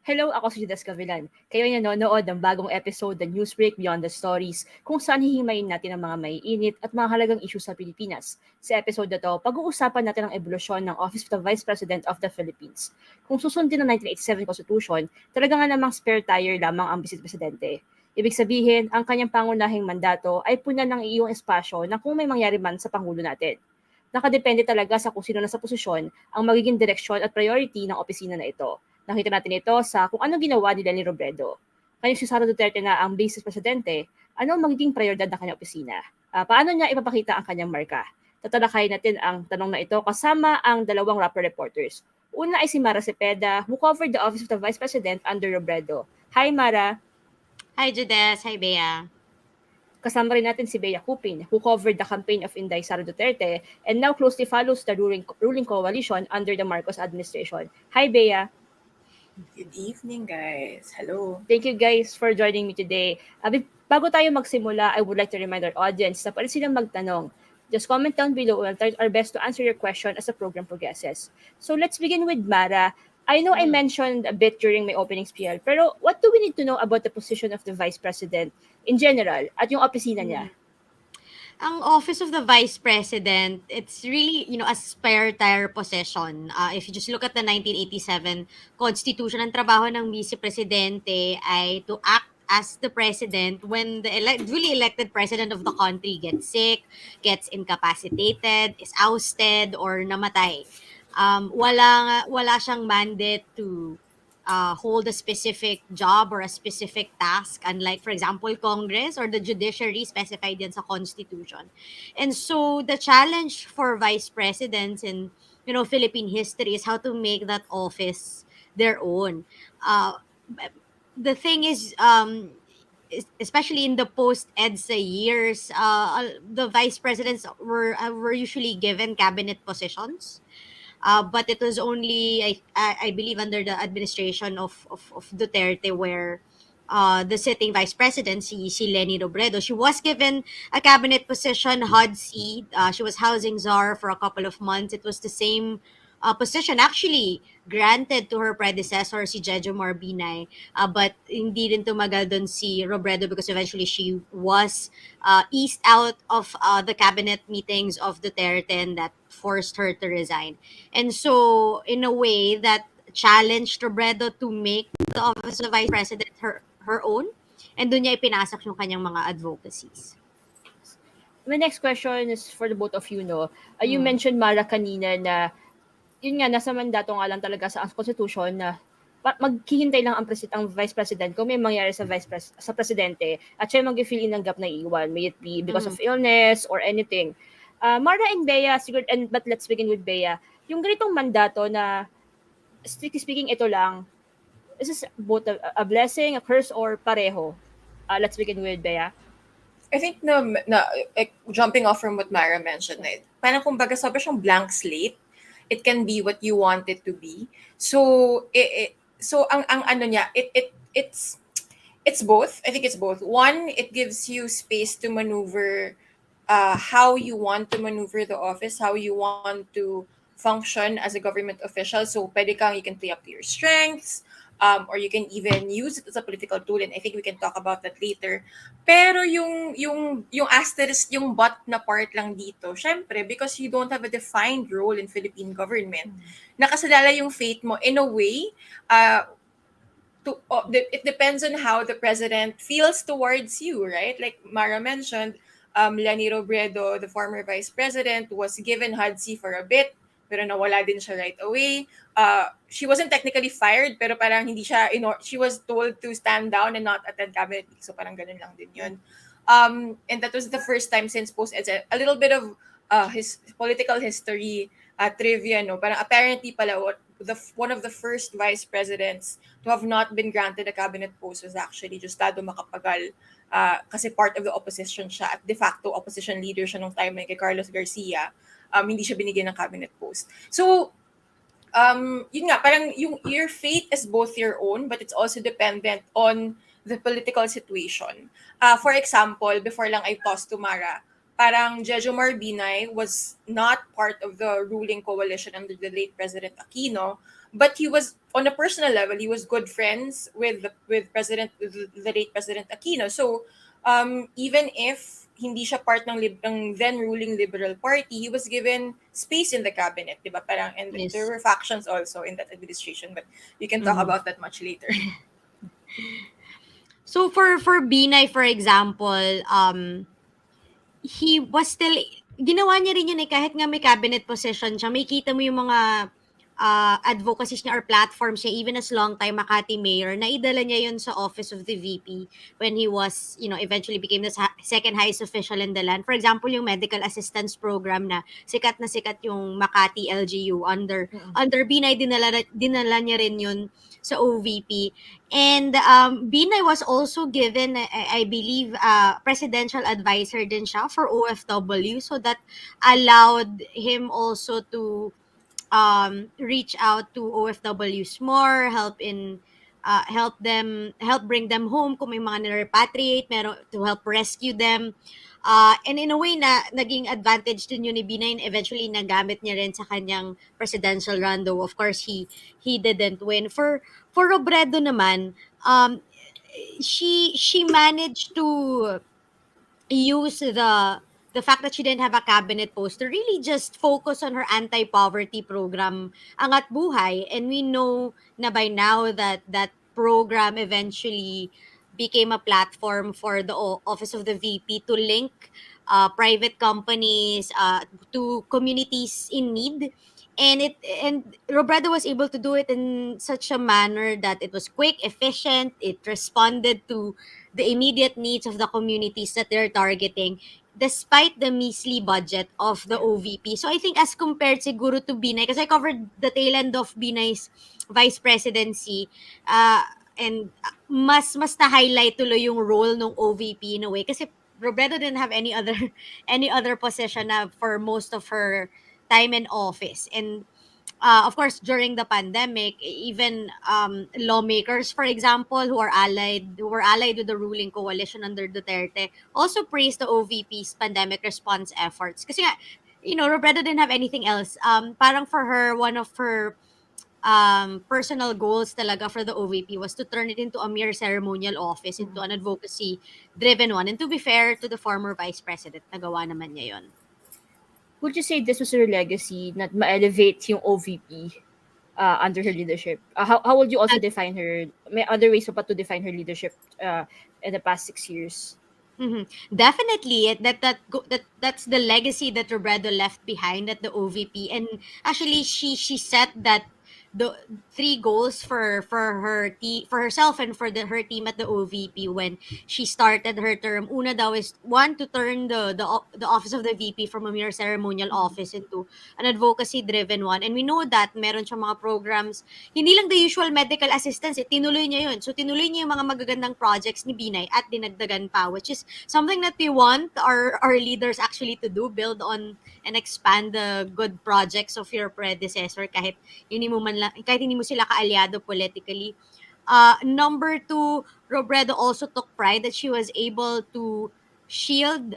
Hello, ako si Judas Gavilan. Kayo ay nanonood ng bagong episode ng Newsbreak Beyond the Stories, kung saan hihimayin natin ang mga maiinit at mga halagang isyu sa Pilipinas. Sa episode na to, pag-uusapan natin ang ebolusyon ng Office of the Vice President of the Philippines. Kung susundin ang 1987 Constitution, talaga nga namang spare tire lamang ang Vice Presidente. Ibig sabihin, ang kanyang pangunahing mandato ay punan ng iyong espasyo na kung may mangyari man sa Pangulo natin. Nakadepende talaga sa kung sino nasa posisyon ang magiging direksyon at priority ng opisina na ito. Nakita natin ito sa kung anong ginawa ni Leni Robredo. Kanyang si Sara Duterte na ang vice presidente, ano ang magiging prioridad ng kanyang opisina? Paano niya ipapakita ang kanyang marka? Tatalakayin natin ang tanong na ito kasama ang dalawang rapper reporters. Una ay si Mara Cepeda, who covered the office of the Vice President under Robredo. Hi Mara! Hi, Judas. Hi, Bea. Kasama rin natin si Bea Cupin, who covered the campaign of Inday Sara Duterte and now closely follows the ruling coalition under the Marcos administration. Hi Bea! Good evening, guys. Hello. Thank you guys for joining me today. Bago tayo magsimula, I would like to remind our audience na pwede silang magtanong. Just comment down below and we'll try our best to answer your question as the program progresses. So let's begin with Mara. I know I mentioned a bit during my opening spiel, pero what do we need to know about the position of the Vice President in general at yung opisina niya? Ang Office of the Vice President, it's really, a spare tire position. If you just look at the 1987 Constitution, ang trabaho ng Vice Presidente ay to act as the president when the duly elected president of the country gets sick, gets incapacitated, is ousted, or namatay. Wala siyang mandate to hold a specific job or a specific task, unlike, for example, Congress or the judiciary specified yan sa Constitution. And so the challenge for vice presidents in Philippine history is how to make that office their own. The thing is, especially in the post-EDSA years, the vice presidents were usually given cabinet positions. But it was only, I believe, under the administration of Duterte where the sitting vice president, si Leni Robredo, she was given a cabinet position, HUD-C. She was housing czar for a couple of months. It was the same position actually granted to her predecessor, si Jejo Marbinay. But hindi rin tumagal dun si Robredo because eventually she was eased out of the cabinet meetings of Duterte, and that forced her to resign. And so, in a way, that challenged Robredo to make the office of vice president her own. And doon niya ipinasok yung kanyang mga advocacies. My next question is for the both of you, no? You mentioned, Mara, kanina na yun nga, nasa mandato nga lang talaga sa Constitution na maghihintay lang ang Vice President kung may mangyari sa Presidente at siya mag-fill in ng gap na iwan, may it be because of illness or anything. Mara and Bea, but let's begin with Bea. Yung ganitong mandato na, strictly speaking, ito lang, is this both a blessing, a curse, or pareho? Let's begin with Bea. I think jumping off from what Mara mentioned, parang kumbaga sabi siyang blank slate. It can be what you want it to be. So ang ano niya, it's both. I think it's both. One, it gives you space to maneuver how you want to maneuver the office, how you want to function as a government official. So you can play up to your strengths, or you can even use it as a political tool, and I think we can talk about that later. Pero yung asterisk, yung but na part lang dito, syempre, because you don't have a defined role in Philippine government, nakasalala yung fate mo in a way. It depends on how the president feels towards you, right? Like Mara mentioned, Leni Robredo, the former vice president, was given HUD-C for a bit, pero nawala din siya right away. She wasn't technically fired, pero parang hindi siya, she was told to stand down and not attend cabinet meetings. So parang ganun lang din yun. And that was the first time since post-EDSA. A little bit of his political history trivia, no? Parang apparently pala, one of the first vice presidents to have not been granted a cabinet post was actually Justado Macapagal. Kasi part of the opposition siya at de facto opposition leader siya nung time na kay Carlos Garcia. Hindi siya binigyan ng cabinet post. So, yun nga, parang your fate is both your own, but it's also dependent on the political situation. For example, before lang I toss to Mara, parang Jejomar Binay was not part of the ruling coalition under the late President Aquino, but he was on a personal level, he was good friends with the late President Aquino. So even if hindi siya part ng then ruling Liberal Party, he was given space in the cabinet, di ba? Parang, and there Yes. were factions also in that administration, but we can talk Mhm. about that much later. So for Binay, for example, he was still ginawa niya rin yun, eh, kahit nga may cabinet position siya, makikita mo yung mga, advocacies niya or platforms niya even as long time Makati mayor, naidala niya yun sa office of the VP when he was, eventually became the second highest official in the land. For example, yung medical assistance program na sikat yung Makati LGU Mm. under Binay, dinala niya rin yun sa OVP. And Binay was also given, I believe, presidential advisor din siya for OFW, so that allowed him also to reach out to OFWs more, help bring them home kung may mga nire-repatriate, to help rescue them. And in a way na naging advantage din yun ni Binay, and eventually nagamit niya rin sa kanyang presidential run, though of course he didn't win. For Robredo naman, she managed to use the fact that she didn't have a cabinet post to really just focus on her anti-poverty program, Angat Buhay. And we know na by now that that program eventually became a platform for the office of the VP to link private companies to communities in need. And Robredo was able to do it in such a manner that it was quick, efficient, it responded to the immediate needs of the communities that they're targeting despite the measly budget of the Yeah. OVP. So I think as compared siguro to Binay, because I covered the tail end of Binay's vice presidency, and mas na-highlight tuloy yung role ng OVP in a way kasi Robredo didn't have any other any other position na for most of her time in office. And of course, during the pandemic, even lawmakers, for example, who were allied with the ruling coalition under Duterte, also praised the OVP's pandemic response efforts. Kasi nga, Robredo didn't have anything else. Parang for her, one of her personal goals talaga for the OVP was to turn it into a mere ceremonial office, into an advocacy-driven one. And to be fair to the former vice president, nagawa naman niya yun. Would you say this was her legacy na ma-elevate yung OVP under her leadership? How would you also define her? May other ways pa to define her leadership in the past 6 years? Mhm. Definitely, that's the legacy that Robredo left behind at the OVP. And actually, she set that the three goals for herself and for her team at the OVP when she started her term. Una daw is one, to turn the office of the VP from a mere ceremonial office into an advocacy driven one. And we know that meron siyang mga programs, hindi lang the usual medical assistance, tinuloy niya yun. So tinuloy niya yung mga magagandang projects ni Binay at dinagdagan pa, which is something that we want our leaders actually to do, build on and expand the good projects of your predecessor kahit hindi mo sila kaalyado politically. Number two, Robredo also took pride that she was able to shield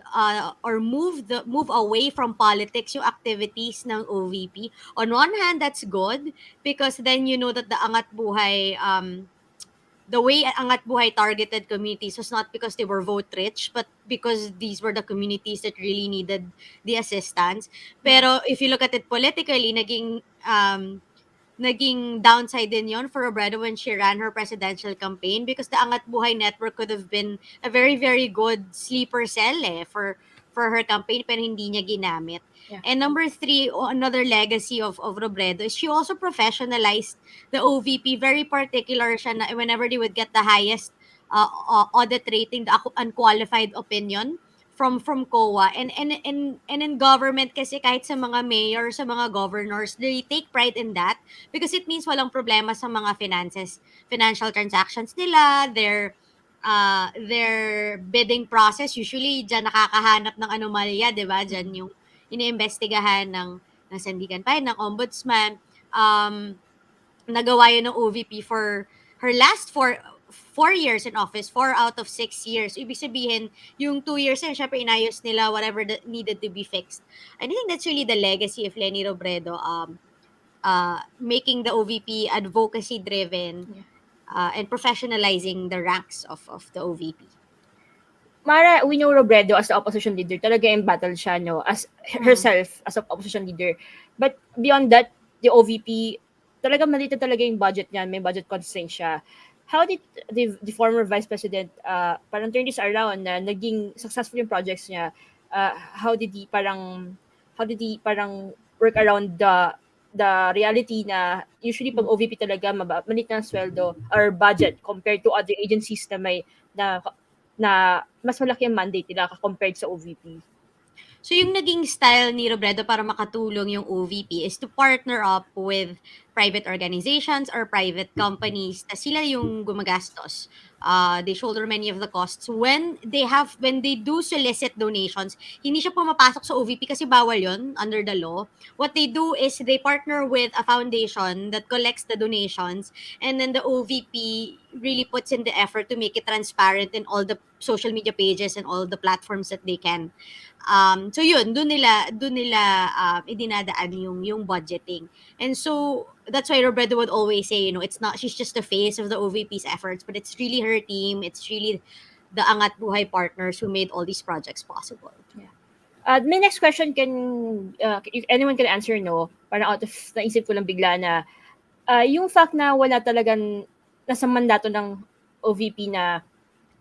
or move away from politics yung activities ng OVP. On one hand, that's good because then you know that the way Angat Buhay targeted communities was not because they were vote rich, but because these were the communities that really needed the assistance. Pero if you look at it politically, naging downside din yon for Robredo when she ran her presidential campaign, because the Angat Buhay network could have been a very, very good sleeper cell for her campaign, pero hindi niya ginamit. Yeah. And number three, another legacy of Robredo is she also professionalized the OVP. Very particular siya na whenever they would get the highest audit rating, the unqualified opinion from COA. And in government kasi, kahit sa mga mayor, sa mga governors, they take pride in that because it means walang problema sa mga financial transactions nila, their bidding process. Usually diyan nakakahanap ng anomalya, 'di ba? Diyan yung iniimbestigahan ng Sandigan pa, ng ombudsman. Nagawa yun ng OVP for her last 4 years in office, 4 out of 6 years. Ibig sabihin, yung 2 years na yun, syempre inayos nila whatever that needed to be fixed. And I think that's really the legacy of Leni Robredo, making the OVP advocacy driven, Yeah. and professionalizing the ranks of the OVP. Mara, we know Robredo as the opposition leader. Talaga embattle siya, no? As herself, as an opposition leader. But beyond that, the OVP, talaga maliit na talaga yung budget niya. May budget constraint siya. How did the former vice president parang turn this around na naging successful yung projects niya? How did he parang work around the reality na usually pag OVP talaga maliit na ang sweldo or budget compared to other agencies na na mas malaki ang mandate nila compared sa OVP. So yung naging style ni Robredo para makatulong yung OVP is to partner up with private organizations or private companies na sila yung gumagastos. They shoulder many of the costs. When they do solicit donations, hindi siya pumapasok sa OVP kasi bawal yon under the law. What they do is they partner with a foundation that collects the donations, and then the OVP really puts in the effort to make it transparent in all the social media pages and all the platforms that they can. So yun, doon nila idinadaan yung budgeting. And so that's why Robredo would always say, it's not, she's just the face of the OVP's efforts, but it's really her team, it's really the Angat Buhay partners who made all these projects possible. My next question if anyone can answer, no, parang out of, naisip ko lang bigla na, yung fact na wala talagang, nasa mandato ng OVP na,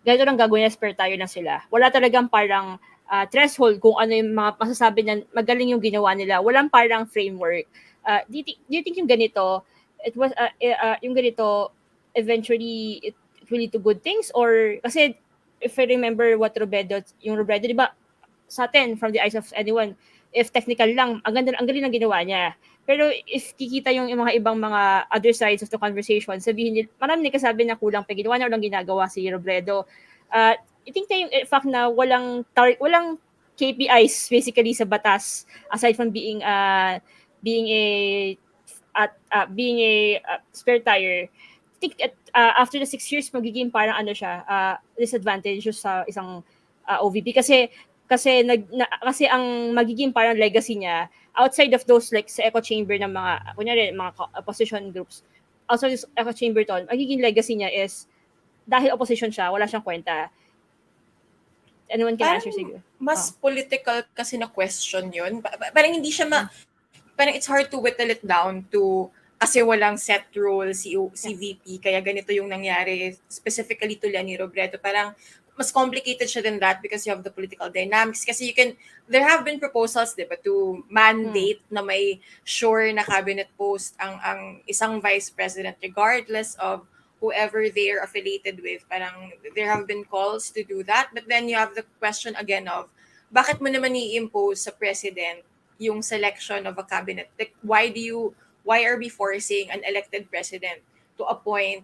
ganito lang gagawin na spare tayo na sila. Wala talagang parang threshold kung ano yung mga masasabi na magaling yung ginawa nila. Walang parang framework. Do you think yung ganito, yung ganito, eventually, it will lead to good things? Or, kasi, if I remember yung Robredo, di ba, sa atin, from the eyes of anyone, if technical lang, ang galing ng ginawa niya. Pero if kikita yung mga ibang mga other sides of the conversation, sabihin nila, marami nagkasabi na kulang pa ginawa na walang ginagawa si Robredo. I think na yung fact na walang KPIs basically sa batas aside from being a spare tire. I think after the 6 years magiging parang disadvantage sa isang OVP kasi ang magiging parang legacy niya outside of those like sa echo chamber ng mga opposition groups, outside of echo chamber magiging legacy niya is dahil opposition siya, wala siyang kwenta. Anyone can answer siguro. Mas political kasi na question yun. Parang hindi siya parang it's hard to whittle it down to kasi walang set role si VP, kaya ganito yung nangyari specifically to Leni Robredo. Parang mas complicated siya than that because you have the political dynamics. Kasi there have been proposals, diba, to mandate na may sure na cabinet post ang isang vice president regardless of whoever they are affiliated with. Parang there have been calls to do that. But then you have the question again of, bakit mo naman i-impose sa president yung selection of a cabinet? Like, why are we forcing an elected president to appoint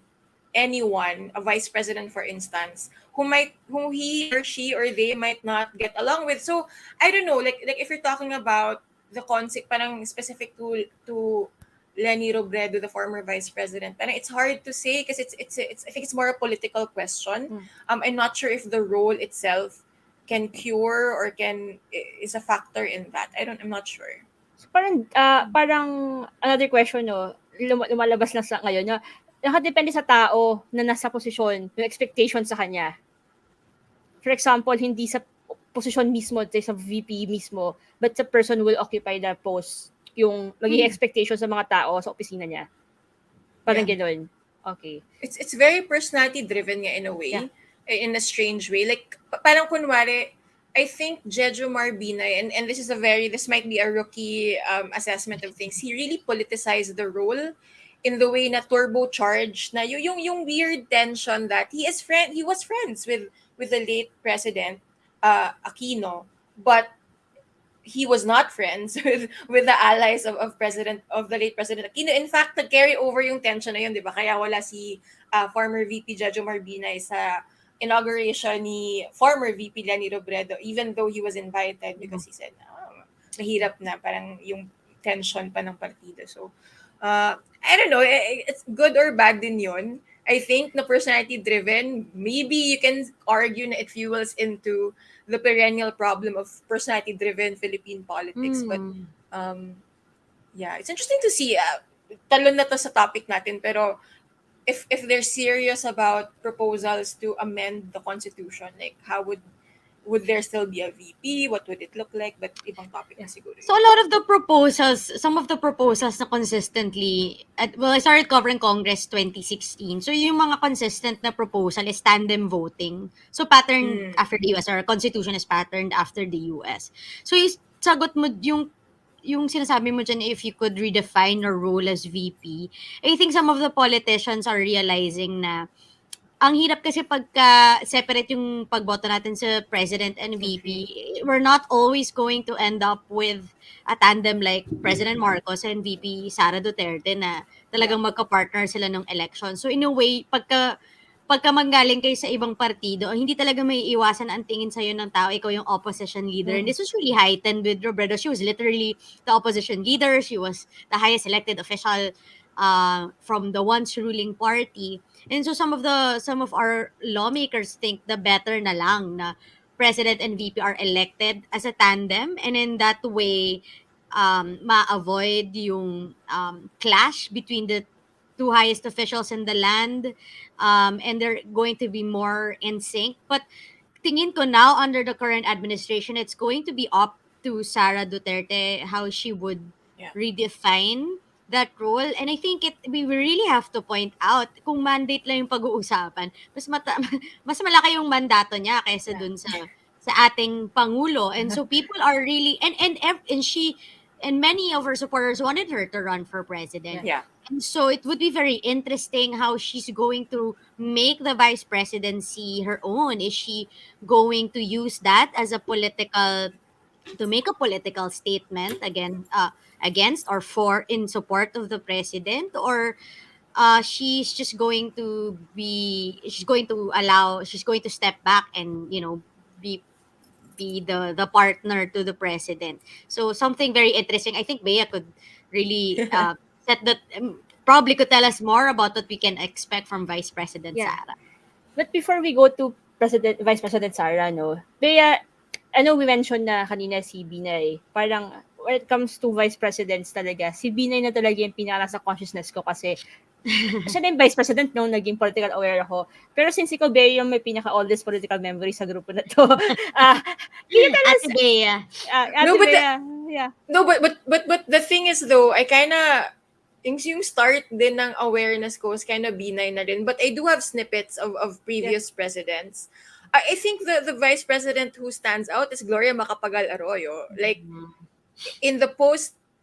anyone, a vice president for instance, who he or she or they might not get along with? So I don't know, like if you're talking about the concept parang specific to Leni Robredo, the former vice president, parang it's hard to say because it's I think it's more a political question. I'm not sure if the role itself can cure or is a factor in that. I'm not sure. So parang another question, no, lumalabas na sa ngayon na nakadepende sa tao na nasa posisyon, yung expectation sa kanya. For example, hindi sa posisyon mismo, sa VP mismo, but the person will occupy the post, yung magiging expectation sa mga tao sa opisina niya. Parang gano'n. Okay. It's very personality driven nga in a way, in a strange way. Like parang kunwari, I think Jejo Marbinay, and this might be a rookie assessment of things. He really politicized the role in the way na turbocharged na yung weird tension that he was friends with the late president Aquino, but he was not friends with the allies of the late President Aquino. In fact, nag-carry over yung tension na yun, di ba? Kaya wala si former VP Jejo Marbinay sa inauguration ni former VP Leni Robredo, even though he was invited because he said, mahirap na, parang yung tension pa ng partido. So, I don't know, it's good or bad din yun. I think na personality-driven, maybe you can argue na it fuels into the perennial problem of personality-driven Philippine politics. But yeah, it's interesting to see. Talon na to sa topic natin, pero if they're serious about proposals to amend the constitution, like how would there still be a VP? What would it look like? But ibang topic na siguro So a yun. lot of the proposals, some of the proposals na consistently, I started covering Congress 2016. So yung mga consistent na proposal is tandem voting. So patterned after the US, or Constitution is patterned after the US. So yung sagot mo, yung sinasabi mo dyan, if you could redefine your role as VP, I think some of the politicians are realizing na ang hirap kasi pagka separate yung pagboto natin sa president and VP, we're not always going to end up with a tandem like President Marcos and VP Sara Duterte na talagang magka-partner sila ng election. So in a way, pagka manggaling kayo sa ibang partido, hindi talaga may iwasan ang tingin sa'yo ng tao, ikaw yung opposition leader. And this was really heightened with Robredo. She was literally the opposition leader. She was the highest elected official from the once ruling party. And so some of our lawmakers think the better na lang na president and VP are elected as a tandem, and in that way ma-avoid yung clash between the two highest officials in the land, and they're going to be more in sync. But tingin ko now, under the current administration, it's going to be up to Sara Duterte how she would redefine that role. And I think we really have to point out, kung mandate lang yung pag-uusapan, mas malaki yung mandato niya kaysa dun sa ating pangulo. And so people are really, and she and many of her supporters wanted her to run for president. Yeah. And so it would be very interesting how she's going to make the vice presidency her own. Is she going to use that as a to make a political statement against or for in support of the president, or she's just going to step back and be the partner to the president. So something very interesting. I think Bea could really set that. Probably could tell us more about what we can expect from Vice President Sara. But before we go to Vice President Sara, no, Bea, we mentioned na kanina si Binay. Parang when it comes to vice presidents talaga, si Binay na talaga yung pinaka sa consciousness ko kasi siya na yung vice president nung naging political aware ako. Pero since ikaw, Bea, yung may pinaka-oldest political memory sa grupo na to, can you tell us? Ate Bea. Ate Bea, yeah. No, but the thing is though, I kinda, yung start din ng awareness ko is kinda Binay na rin. But I do have snippets of previous presidents. I think the vice president who stands out is Gloria Macapagal Arroyo. Like, in the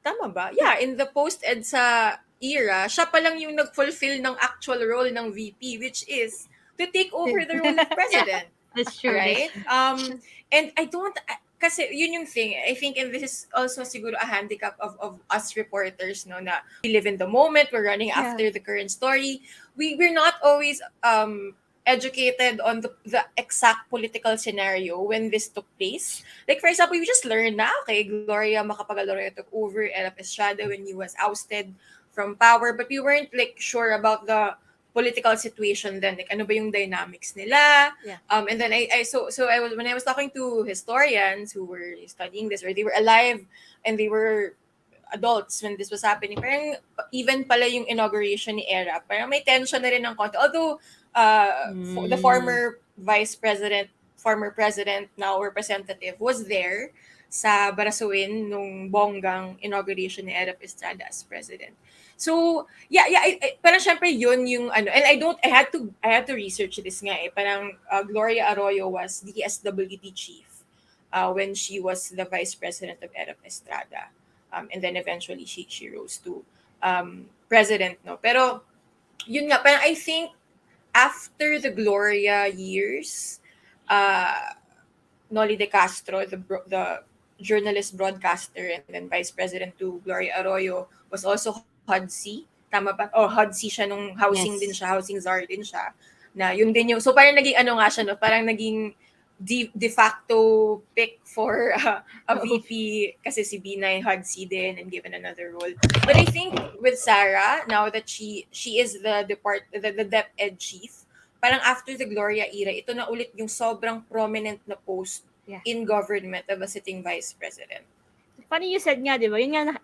tama ba? Yeah, in the post-EDSA era, siya pa lang yung nag-fulfill ng actual role ng VP, which is to take over the role of president. That's true. Right? And I don't, kasi yun yung thing, I think, and this is also siguro a handicap of us reporters, no, na we live in the moment, we're running after the current story. We're not always educated on the exact political scenario when this took place. Like, for example, we just learned na, okay, Gloria Macapagal Arroyo took over Ella Estrada when he was ousted from power, but we weren't like sure about the political situation then, like ano ba yung dynamics nila. And then I was, when I was talking to historians who were studying this, or they were alive and they were adults when this was happening, parang even pala yung inauguration ni Era, parang may tension na rin ng konti. Although the former president, now representative, was there sa Barasuin nung bonggang inauguration ni Era Estrada as president. So, parang syempre yun yung ano, and I had to research this nga eh. Parang Gloria Arroyo was the SWD chief when she was the vice president of Era Estrada. And then eventually she rose to president, no. Pero yun nga, parang I think after the Gloria years, Noli de Castro, the journalist broadcaster and then vice president to Gloria Arroyo, was also HUD-C. Tama ba? Oh, HUD-C siya nung housing din siya, housing czar din siya. Na yun din yung, so parang naging ano nga siya, no? Parang naging de facto pick for a Oo. VP kasi si Binay Hudsi din and given another role. But I think with Sarah, now that she is the DepEd chief, parang after the Gloria era, ito na ulit yung sobrang prominent na post Yeah. in government of a sitting vice president. Funny you said nga, di ba? Yun nga,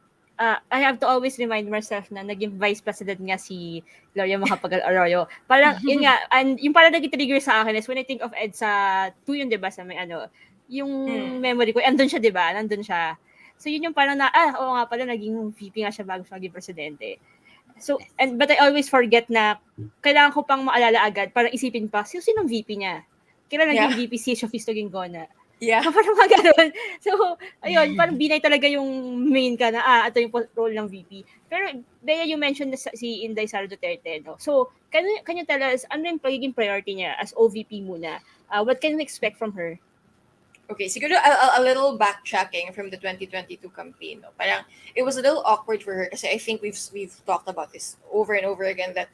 I have to always remind myself na naging vice president nga si Gloria Macapagal Arroyo. Parang, yun nga, and yung parang nag-trigger sa akin is when I think of EDSA 2 yun, di ba, sa may yung memory ko, andun siya, di ba? Nandun siya. So, yun yung parang oo nga pala, naging VP nga siya bago siya maging presidente. So, but I always forget na kailangan ko pang maalala agad para isipin pa, sinong VP niya? Kailan naging VP si Sofisto Ginggona? Yeah. So, parang mga ganun. So, ayun, parang Binay talaga yung main ka na, ito yung role ng VP. Pero, Bea, you mentioned na si Inday Sara Duterte, no? So, can you tell us, ano yung pagiging priority niya as OVP muna? What can we expect from her? Okay, siguro a little backtracking from the 2022 campaign. No? Parang it was a little awkward for her kasi I think we've talked about this over and over again that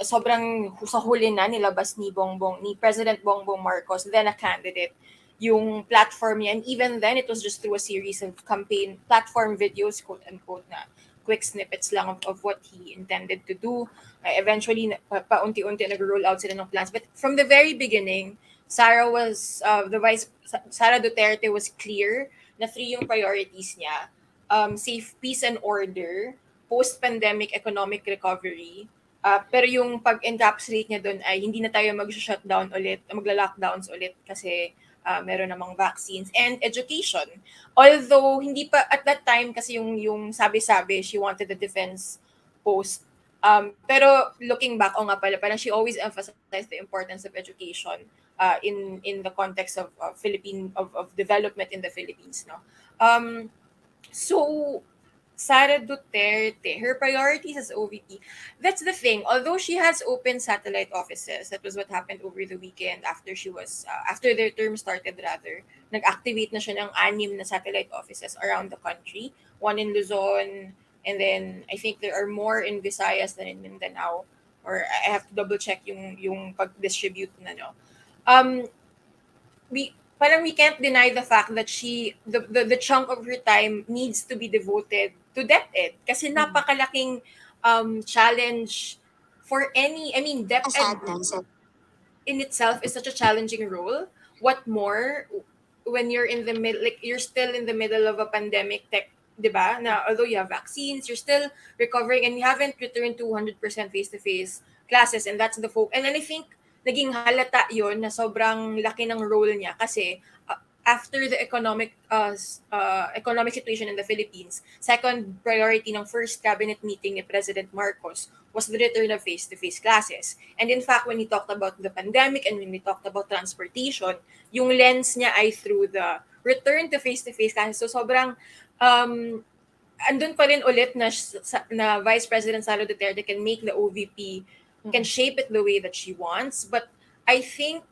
sobrang sa huli na nilabas ni President Bongbong Marcos, then a candidate, yung platform niya. And even then, it was just through a series of campaign platform videos, quote unquote, na quick snippets lang of what he intended to do. Eventually, paunti-unti nag-roll out sila ng plans. But from the very beginning, Sara Duterte was clear na 3 yung priorities niya. Safe, peace and order, post-pandemic economic recovery. Pero yung pag-encapsulate niya doon ay hindi na tayo mag-shutdown ulit, magla-lockdowns ulit kasi meron namang vaccines and education. Although hindi pa at that time kasi yung sabi-sabi she wanted the defense post. Pero looking back, nga pala, parang she always emphasized the importance of education in the context of development in the Philippines, no. So Sara Duterte, her priorities as OVP, that's the thing. Although she has opened satellite offices, that was what happened over the weekend after their term started rather. Nag-activate na siya ng 6 na satellite offices around the country. 1 in Luzon, and then I think there are more in Visayas than in Mindanao. Or I have to double check yung pag-distribute na, no. We can't deny the fact that the chunk of her time needs to be devoted to DepEd kasi napakalaking challenge for DepEd in itself is such a challenging role. What more when you're in the middle, like you're still in the middle of a pandemic tech, diba? Na although you have vaccines, you're still recovering and you haven't returned to 100% face-to-face classes, and that's the focus. And then I think naging halata yon na sobrang laki ng role niya kasi after the economic situation in the Philippines, second priority ng first cabinet meeting ni President Marcos was the return of face-to-face classes. And in fact, when he talked about the pandemic and when we talked about transportation, yung lens niya ay through the return to face-to-face classes. So sobrang andun pa rin ulit na Vice President Sara Duterte can make the OVP, can shape it the way that she wants. But I think,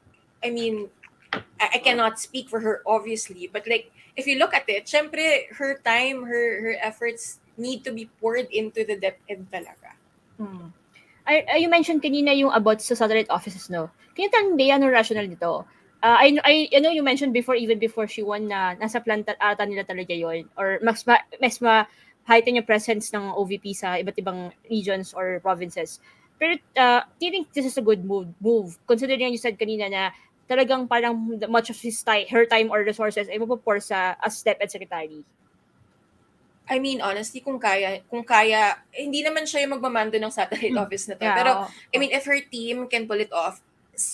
I cannot speak for her obviously, but like if you look at it, syempre her time, her efforts need to be poured into the DepEd talaga. You mentioned kanina yung about sa satellite offices, no? Can you tell me ano rational nito? I know you mentioned even before she won na nasa planta ata nila talaga yon, or mas heighten yung presence ng OVP sa iba't ibang regions or provinces. Pero do you think this is a good move? Considering you said kanina na talagang parang much of her time or resources ay mapupor sa as DepEd secretary. Honestly, kung kaya, hindi naman siya yung magmamando ng satellite office na to. Yeah, Pero, if her team can pull it off,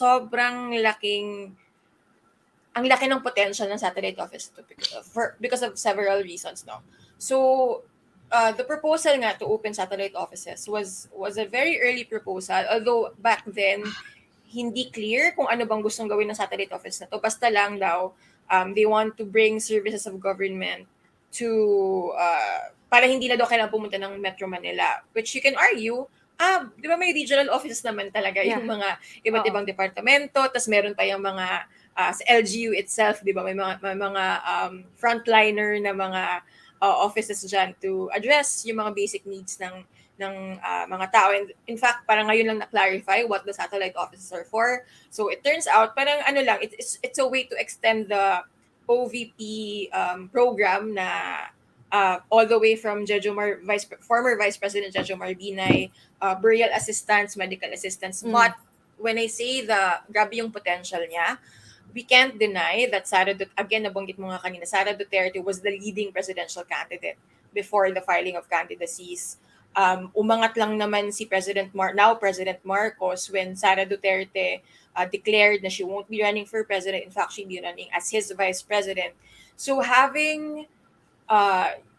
ang laki ng potential ng satellite office to because of several reasons, no? So, the proposal nga to open satellite offices was a very early proposal, although back then, hindi clear kung ano bang gustong gawin ng satellite office na to. Basta lang daw, they want to bring services of government to, para hindi na daw kailangan pumunta ng Metro Manila. Which you can argue, di ba may regional offices naman talaga yung mga iba't ibang departamento, tas meron pa yung mga, sa LGU itself, di ba may mga frontliner na mga offices dyan to address yung mga basic needs ng mga tao. And in fact, parang ngayon lang na-clarify what the satellite offices are for. So it turns out, parang ano lang, it's a way to extend the OVP program na all the way from former Vice President Jejomar Binay, burial assistants, medical assistants. But when I say grabe yung potential niya, we can't deny that again, nabanggit mo nga kanina, Sara Duterte was the leading presidential candidate before the filing of candidacies. Umangat lang naman si now President Marcos, when Sara Duterte declared na she won't be running for president. In fact, she'll be running as his vice president. So having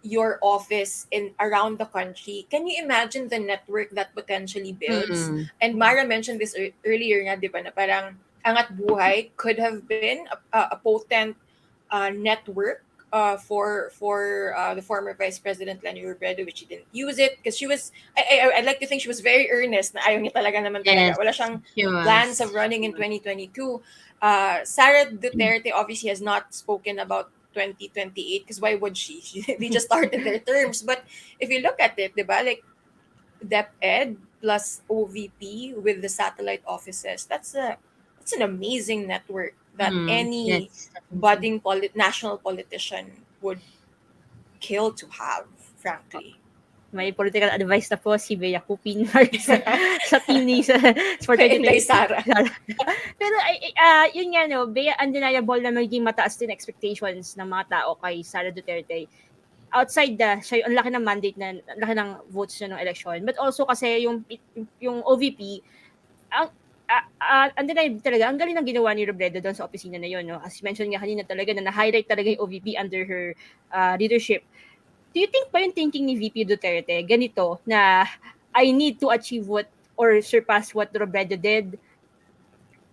your office around the country, can you imagine the network that potentially builds? And Mara mentioned this earlier nga, di ba, na parang Angat Buhay could have been a potent network for the former Vice President Leni Robredo, which she didn't use it because I'd like to think she was very earnest na ayaw niya talaga naman talaga. Yes, Wala siyang she was. plans of running in 2022. Sara Duterte obviously has not spoken about 2028 because why would she? They just started their terms. But if you look at it, diba, like DepEd plus OVP with the satellite offices, that's an amazing network that any Yes. budding national politician would kill to have, frankly. May political advice na po si Bea Cupin sa team ni for Inday 2020. Sara. Pero yun nga no, Bea, undeniable na magiging mataas din expectations ng mga tao kay Sara Duterte. Outside siya ang laki ng mandate na, ang laki ng votes niya ng election. But also kasi yung OVP, undeniable talaga, ang galing ng ginawa ni Robredo doon sa opisina na yun. No? As mentioned nga kanina talaga na na-highlight talaga yung OVP under her leadership. Do you think pa yung thinking ni VP Duterte ganito na I need to achieve or surpass what Robredo did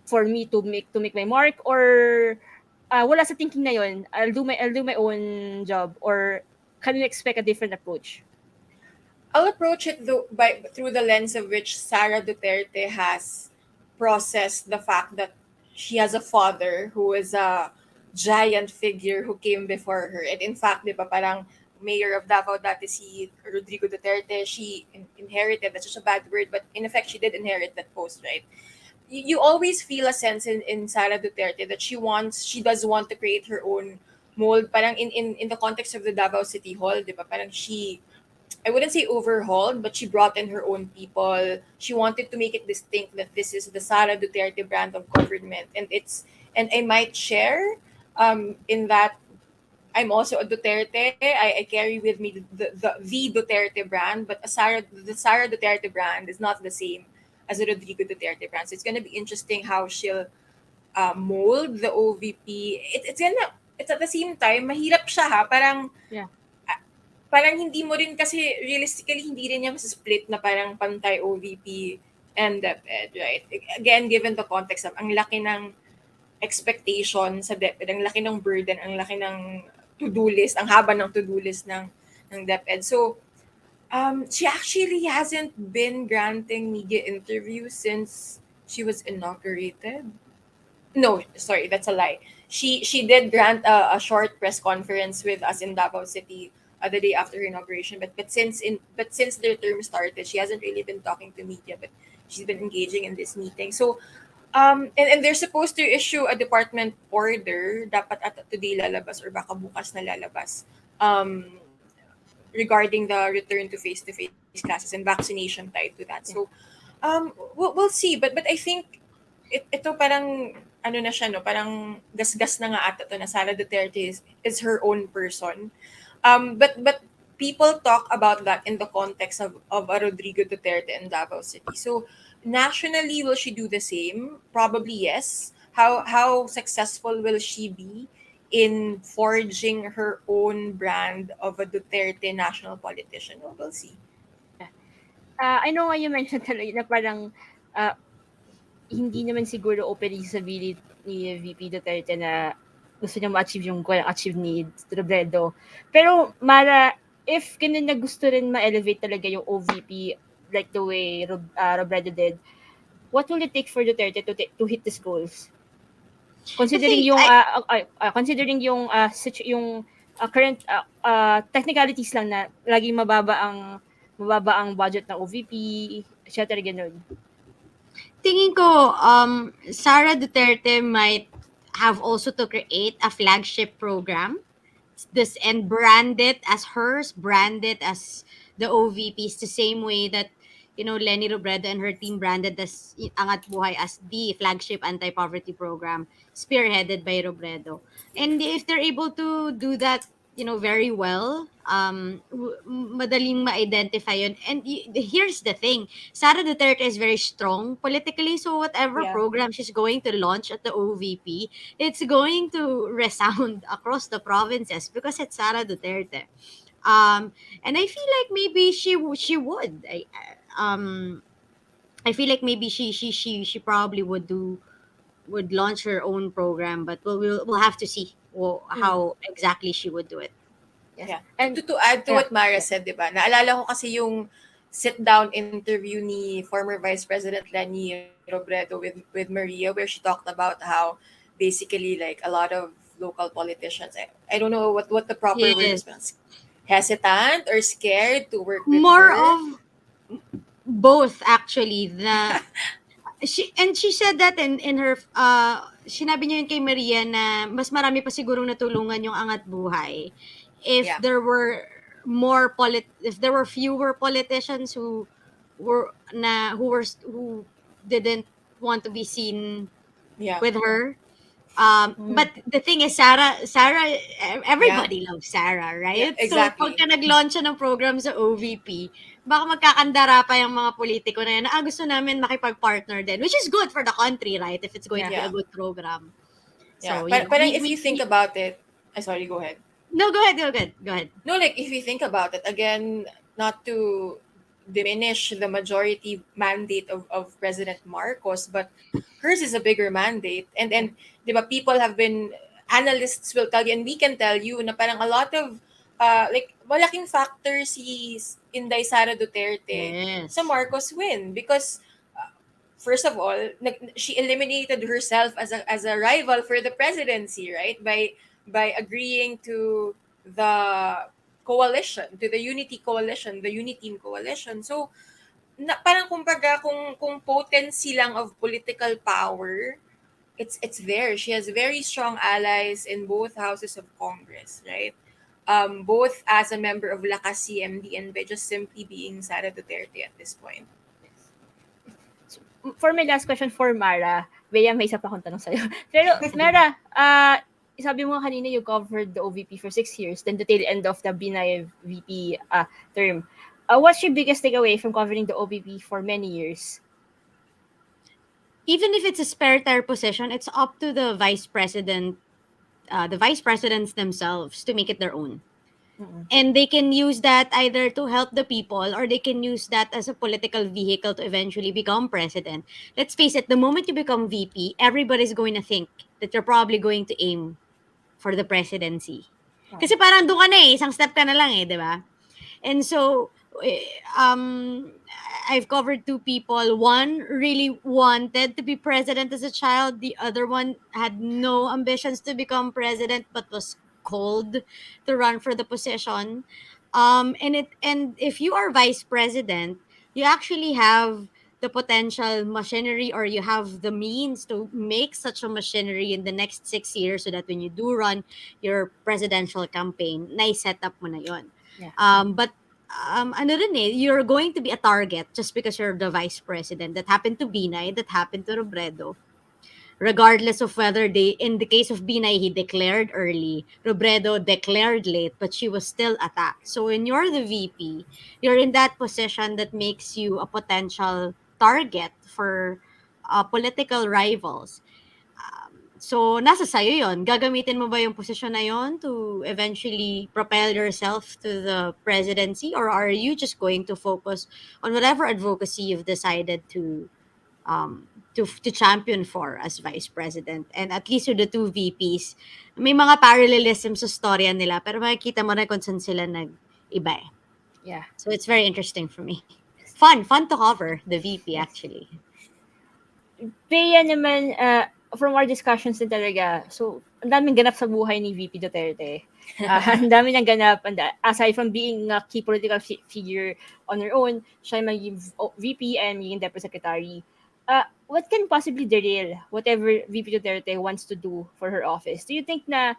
for me to make my mark, or wala sa thinking na yun, I'll do my own job, or can we expect a different approach? I'll approach it through the lens of which Sara Duterte has processed the fact that she has a father who is a giant figure who came before her. And in fact, di ba, parang mayor of Davao dati si Rodrigo Duterte, she inherited, that's just a bad word, but in effect, she did inherit that post, right? You always feel a sense in Sara Duterte that she does want to create her own mold. Parang in the context of the Davao City Hall, di ba? Parang I wouldn't say overhauled, but she brought in her own people. She wanted to make it distinct that this is the Sara Duterte brand of government. And I might share in that I'm also a Duterte. I carry with me the Duterte brand, but the Sara Duterte brand is not the same as the Rodrigo Duterte brand. So it's going to be interesting how she'll mold the OVP. It's at the same time, mahirap siya ha. Parang hindi mo rin kasi realistically hindi rin niya mas-split na parang pantay OVP and DepEd, right? Again, given the context of ang laki ng expectation sa DepEd, ang laki ng burden, ang laki ng to-do list, ang haba ng to-do list ng DepEd. So, she actually hasn't been granting media interviews since she was inaugurated. No, sorry, that's a lie. She did grant a short press conference with us in Davao City the day after her inauguration, but since their term started, she hasn't really been talking to media, but she's been engaging in this meeting. So, and they're supposed to issue a department order, dapat at today lalabas or baka bukas na lalabas, regarding the return to face-to-face classes and vaccination tied to that. So, we'll see. But I think ito parang ano na siya, no? Parang gasgas na nga ata to na Sara Duterte is her own person. But people talk about that in the context of a Rodrigo Duterte in Davao City. So nationally, will she do the same? Probably yes. How successful will she be in forging her own brand of a Duterte national politician? Well, we'll see. I know you mentioned talaga na parang hindi naman siguro openly sabihin ni VP Duterte na gusto niya ma-achieve yung goal achieve ni Robredo. Pero Mara, if ganun na gusto rin ma-elevate talaga yung OVP like the way Robredo did, what will it take for Duterte to hit these goals? Considering yung current technicalities lang na laging mababa ang mababa ang budget ng OVP, etc. Ganun. Tingin ko, Sara Duterte might have also to create a flagship program this and brand it as hers, brand it as the OVPs, the same way that Leni Robredo and her team branded this Angat Buhay as the flagship anti-poverty program spearheaded by Robredo. And if they're able to do that, very well, madaling ma-identify yun. And here's the thing, Sara Duterte is very strong politically, so whatever Yeah. program she's going to launch at the OVP, it's going to resound across the provinces because it's Sara Duterte. And I feel like maybe she would. I feel like maybe she probably would launch her own program, but we'll have to see how exactly she would do it. Yes. Yeah. And To add to yeah, what Mara yeah. said, di ba? Naalala ko kasi yung sit-down interview ni former Vice President Leni Robredo with Maria, where she talked about how basically like a lot of local politicians, I don't know what the proper word is, Yes. hesitant or scared to work with More her. of both actually. She said that in her sinabi niya yun kay Maria na mas marami pa sigurong natulungan yung Angat Buhay if Yeah. there were if there were fewer politicians who didn't want to be seen Yeah. with her. Mm. But the thing is, everybody loves Sarah, right? Yeah, So, exactly. pagka nag-launch siya ng program sa OVP, baka magkakandara pa yung mga politiko na yan, gusto namin makipag-partner din, which is good for the country, right? If it's going to be Yeah. a good program. Yeah. So, Parang if you think about it, sorry, go ahead. No, go ahead. No, like if you think about it, again, not to diminish the majority mandate of President Marcos, but hers is a bigger mandate. And di ba, people have been, analysts will tell you, and we can tell you, na parang a lot of, like, malaking factor si Inday Sara Duterte Yes. sa Marcos win. Because, first of all, she eliminated herself as a rival for the presidency, right? By agreeing to the coalition, to the unity coalition, the uniteam coalition. So, parang kumbaga kung potency lang of political power, it's there. She has very strong allies in both houses of Congress, right? Both as a member of Lakas CMD and by just simply being Sara Duterte at this point. For my last question for Mara, Bea, may isa pa akong tanong sa'yo. Pero, Mara, sabi mo kanina you covered the OVP for 6 years, then the tail end of the Binay VP term. What's your biggest takeaway from covering the OVP for many years? Even if it's a spare tire position, it's up to the vice presidents themselves to make it their own. And they can use that either to help the people or they can use that as a political vehicle to eventually become president. Let's face it, the moment you become VP, everybody's going to think that you're probably going to aim for the presidency. Kasi parang doon ka na isang step ka na lang di ba? And so, I've covered two people. One really wanted to be president as a child. The other one had no ambitions to become president but was called to run for the position. And if you are vice president, you actually have the potential machinery or you have the means to make such a machinery in the next 6 years so that when you do run your presidential campaign, na-set up mo na yon. Yeah. But ano rin you're going to be a target just because you're the vice president. That happened to Binay, that happened to Robredo. Regardless of whether in the case of Binay, he declared early, Robredo declared late, but she was still attacked. So when you're the VP, you're in that position that makes you a potential target for political rivals. So, nasa sayo yon. Gagamitin mo ba yung posisyon na yon to eventually propel yourself to the presidency? Or are you just going to focus on whatever advocacy you've decided to champion for as vice president? And at least with the two VPs, may mga parallelism sa storya nila, pero makikita mo na kung saan sila nag-iba. Yeah. So, it's very interesting for me. Fun to cover the VP actually. Bea naman, from our discussions din talaga, so ang daming ganap sa buhay ni VP Duterte. Ang dami niyang ganap, aside from being a key political figure on her own, siya yung maging VP and maging Deputy Secretary. What can possibly derail whatever VP Duterte wants to do for her office? Do you think na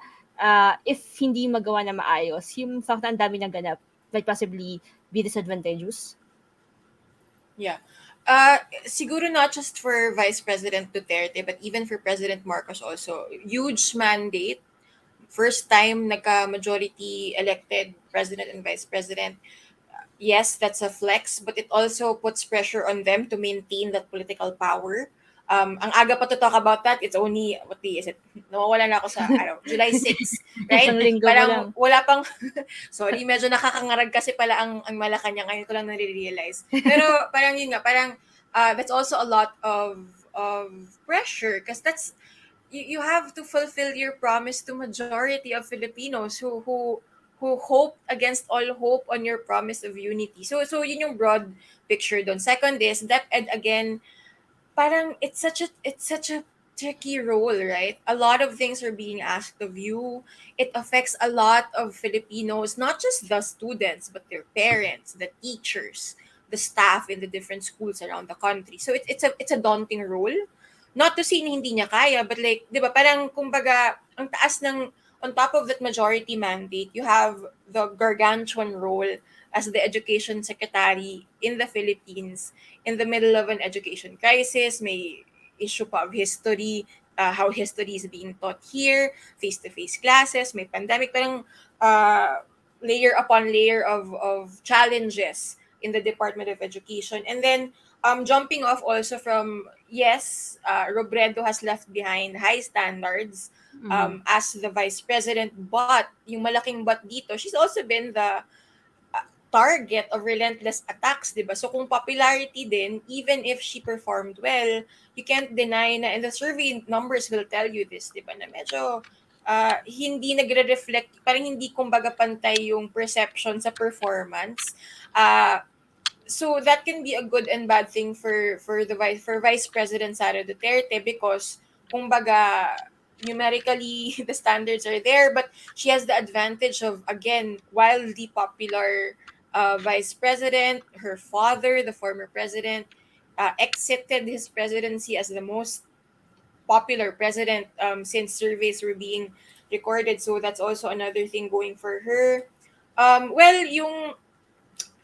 if hindi magawa na maayos, yung fact na ang dami niyang ganap might possibly be disadvantageous? Yeah. Siguro not just for Vice President Duterte, but even for President Marcos also. Huge mandate. First time nagka-majority elected president and vice president. Yes, that's a flex, but it also puts pressure on them to maintain that political power. Ang aga pa to talk about that, it's only, what day is it? Nawawala na ako sa, July 6, right? Isang linggo pa lang. Parang wala pang, sorry, medyo nakakangarag kasi pala ang Malacanang, ngayon ko lang nare-realize. Pero parang yun nga, parang that's also a lot of pressure because that's, you have to fulfill your promise to majority of Filipinos who hope against all hope on your promise of unity. So yun yung broad picture doon. Second is DepEd again, parang it's such a tricky role, right? A lot of things are being asked of you. It affects a lot of Filipinos, not just the students, but their parents, the teachers, the staff in the different schools around the country. So it's a daunting role. Not to say na hindi niya kaya, but like, di ba, parang kumbaga, ang taas ng, on top of that majority mandate, you have the gargantuan role as the education secretary in the Philippines in the middle of an education crisis. May issue pa of history, how history is being taught here, face-to-face classes, may pandemic, parang layer upon layer of challenges in the Department of Education. And then, jumping off also from, yes, Robredo has left behind high standards as the vice president, but yung malaking but dito, she's also been the target of relentless attacks, di ba? So kung popularity din, even if she performed well, you can't deny na, and the survey numbers will tell you this, di ba, na medyo hindi nagre-reflect, parang hindi kumbaga pantay yung perception sa performance. So that can be a good and bad thing for Vice President Sara Duterte because kumbaga numerically the standards are there, but she has the advantage of, again, wildly popular vice president. Her father, the former president, exited his presidency as the most popular president since surveys were being recorded. So that's also another thing going for her. Well, yung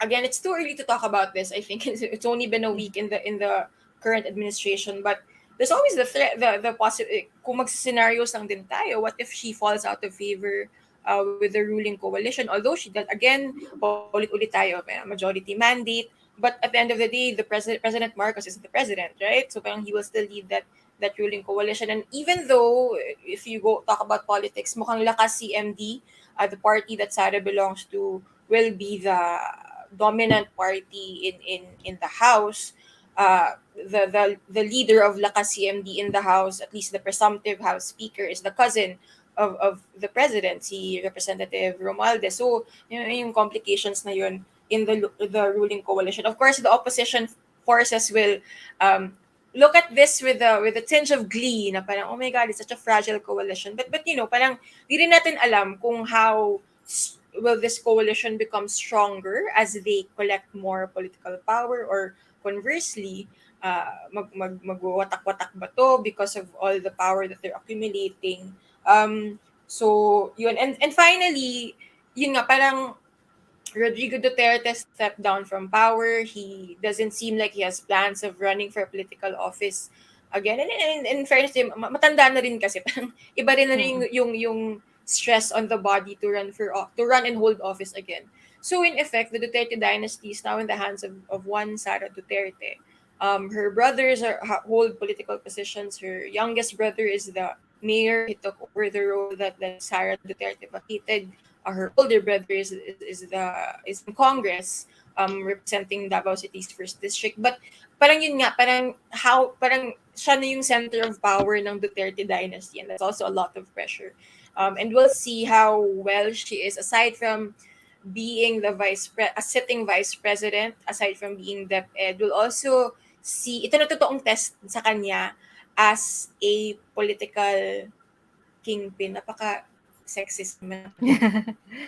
again, it's too early to talk about this. I think it's only been a week in the current administration, but there's always the threat, the possible. Kung mag-scenarios lang din tayo, what if she falls out of favor with the ruling coalition? Although she does, again, ulit-ulit tayo, may majority mandate. But at the end of the day, the President Marcos is the president, right? So parang he will still lead that ruling coalition. And even though, if you go talk about politics, mukhang lakas CMD, the party that Sara belongs to, will be the dominant party in the House. The leader of Lakas CMD in the House, at least the presumptive House Speaker, is the cousin of the president, si Representative Romualdez. So, yung complications na yun in the ruling coalition. Of course, the opposition forces will look at this with a tinge of glee na parang, oh my God, it's such a fragile coalition. But parang di rin natin alam kung how will this coalition become stronger as they collect more political power, or conversely, magwatak-watak ba to because of all the power that they're accumulating. So yun, and finally, yun nga, parang Rodrigo Duterte stepped down from power. He doesn't seem like he has plans of running for political office again. And in fairness, matanda na rin kasi, parang iba rin na rin yung stress on the body to run and hold office again. So in effect, the Duterte dynasty is now in the hands of one Sara Duterte. Her brothers hold political positions. Her youngest brother is the mayor. He took over the role that Sara Duterte vacated. Her older brother is in Congress, representing Davao City's first district. But parang yun nga, parang siya na yung center of power ng Duterte dynasty, and that's also a lot of pressure. And we'll see how well she is, aside from being a sitting vice president, aside from being DepEd. We'll also see, ito na totoong test sa kanya as a political kingpin. Napaka-sexist naman.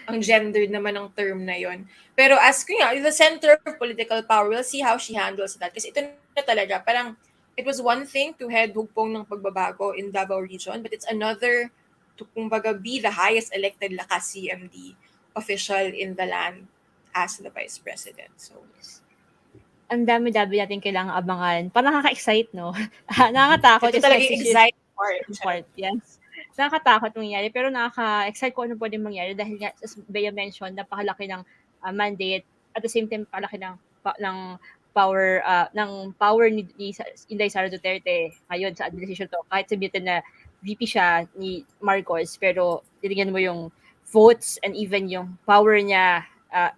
Ang gender naman ng term na yon. Pero as the center of political power, we'll see how she handles that. Kasi ito na talaga, parang it was one thing to head hugpong ng pagbabago in Davao region, but it's another to kumbaga be the highest elected lakas CMD official in the land as the vice president. So, Ang dami-dami natin kailangang abangan. Parang nakaka-excite, no? Nakakatakot, ito talaga yung especially exciting part. yes. Nakakatakot mangyari, pero nakaka-excite kung ano pwedeng mangyari dahil nga, as Bea mentioned, napakalaki ng mandate, at the same time, napakalaki ng power ni Inday Sara Duterte ngayon sa administration to. Kahit sabihin na VP siya ni Marcos, pero tinignan mo yung votes and even yung power niya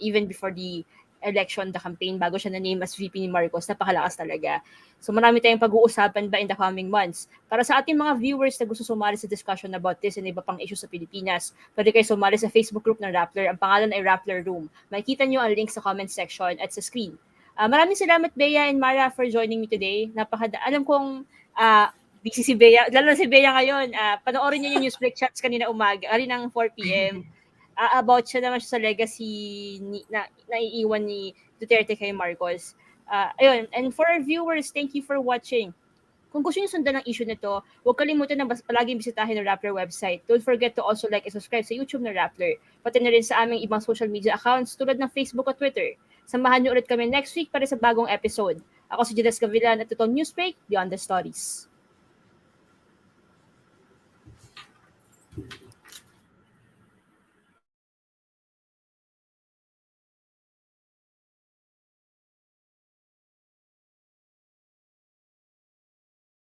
even before the election, the campaign, bago siya na-name as VP ni Marcos, napakalakas talaga. So marami tayong pag-uusapan ba in the coming months. Para sa ating mga viewers na gusto sumali sa discussion about this and iba pang issues sa Pilipinas, pwede kayo sumali sa Facebook group ng Rappler. Ang pangalan ay Rappler Room. Makikita nyo ang link sa comment section at sa screen. Maraming salamat, Bea and Mara, for joining me today. Alam kong busy si Bea, lalo na si Bea ngayon. Panoorin niyo yung news break chats kanina umaga, ng 4 p.m. About siya naman siya sa legacy na naiiwan ni Duterte kay Marcos. Ayun, and for our viewers, thank you for watching. Kung gusto niyo sundan ang issue nito, huwag kalimutan na palaging bisitahin ang Rappler website. Don't forget to also like and subscribe sa YouTube ng Rappler, pati na rin sa aming ibang social media accounts tulad ng Facebook at Twitter. Samahan niyo ulit kami next week para sa bagong episode. Ako si Judas Gavilan at ito Newsbreak Beyond the Stories.